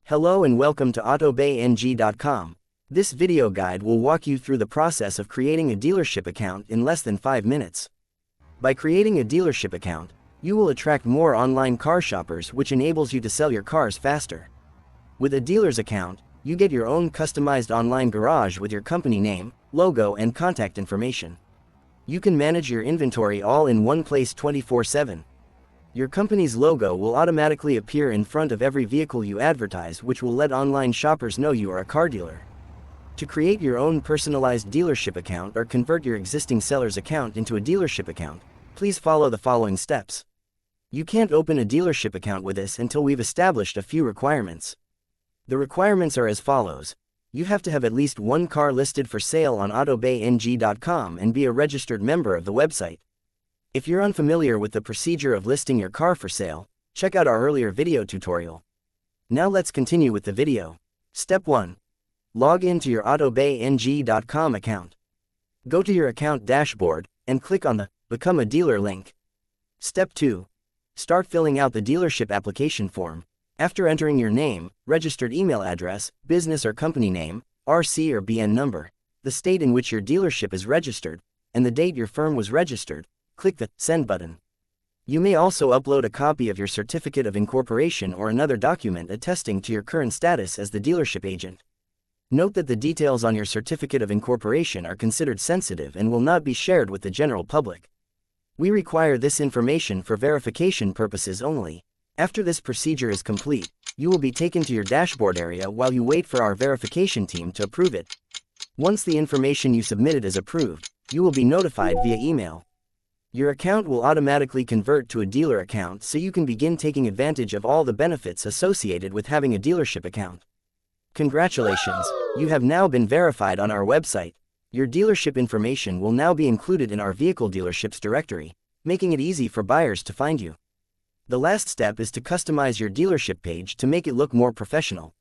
Hello and welcome to Autobayng.com. This video guide will walk you through the process of creating a dealership account in less than 5 minutes. By creating a dealership account, you will attract more online car shoppers, which enables you to sell your cars faster. With a dealer's account, you get your own customized online garage with your company name, logo and contact information. You can manage your inventory all in one place 24/7. Your company's logo will automatically appear in front of every vehicle you advertise, which will let online shoppers know you are a car dealer. To create your own personalized dealership account or convert your existing seller's account into a dealership account, please follow the following steps. You can't open a dealership account with us until we've established a few requirements. The requirements are as follows. You have to have at least one car listed for sale on Autobayng.com and be a registered member of the website. If you're unfamiliar with the procedure of listing your car for sale, check out our earlier video tutorial. Now let's continue with the video. Step 1. Log in to your Autobayng.com account. Go to your account dashboard and click on the Become a Dealer link. Step 2. Start filling out the dealership application form. After entering your name, registered email address, business or company name, RC or BN number, the state in which your dealership is registered, and the date your firm was registered, click the Send button. You may also upload a copy of your certificate of incorporation or another document attesting to your current status as the dealership agent. Note that the details on your certificate of incorporation are considered sensitive and will not be shared with the general public. We require this information for verification purposes only. After this procedure is complete, you will be taken to your dashboard area while you wait for our verification team to approve it. Once the information you submitted is approved, you will be notified via email. Your account will automatically convert to a dealer account, so you can begin taking advantage of all the benefits associated with having a dealership account. Congratulations, you have now been verified on our website. Your dealership information will now be included in our vehicle dealerships directory, making it easy for buyers to find you. The last step is to customize your dealership page to make it look more professional.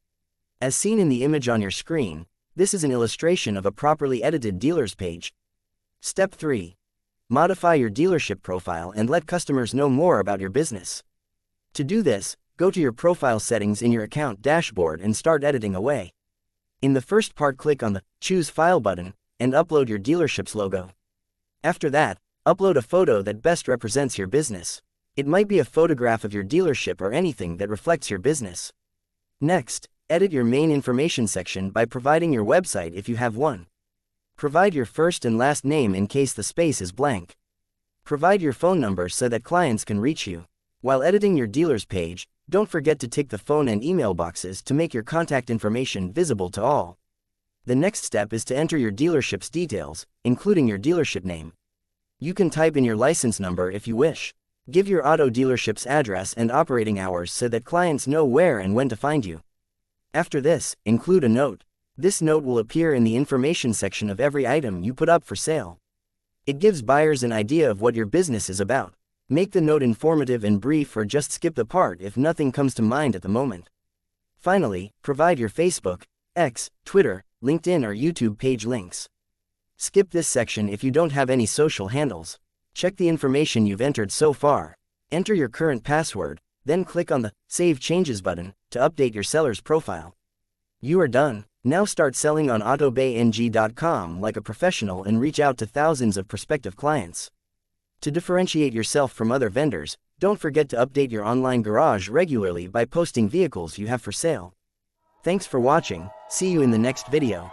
As seen in the image on your screen, this is an illustration of a properly edited dealer's page. Step 3. Modify your dealership profile and let customers know more about your business. To do this, go to your profile settings in your account dashboard and start editing away. In the first part, click on the Choose File button and upload your dealership's logo. After that, upload a photo that best represents your business. It might be a photograph of your dealership or anything that reflects your business. Next, edit your main information section by providing your website if you have one. Provide your first and last name in case the space is blank. Provide your phone number so that clients can reach you. While editing your dealer's page, don't forget to tick the phone and email boxes to make your contact information visible to all. The next step is to enter your dealership's details, including your dealership name. You can type in your license number if you wish. Give your auto dealership's address and operating hours so that clients know where and when to find you. After this, include a note. This note will appear in the information section of every item you put up for sale. It gives buyers an idea of what your business is about. Make the note informative and brief, or just skip the part if nothing comes to mind at the moment. Finally, provide your Facebook, X, Twitter, LinkedIn or YouTube page links. Skip this section if you don't have any social handles. Check the information you've entered so far. Enter your current password, then click on the Save Changes button to update your seller's profile. You are done. Now start selling on Autobayng.com like a professional and reach out to thousands of prospective clients. To differentiate yourself from other vendors, don't forget to update your online garage regularly by posting vehicles you have for sale. Thanks for watching. See you in the next video.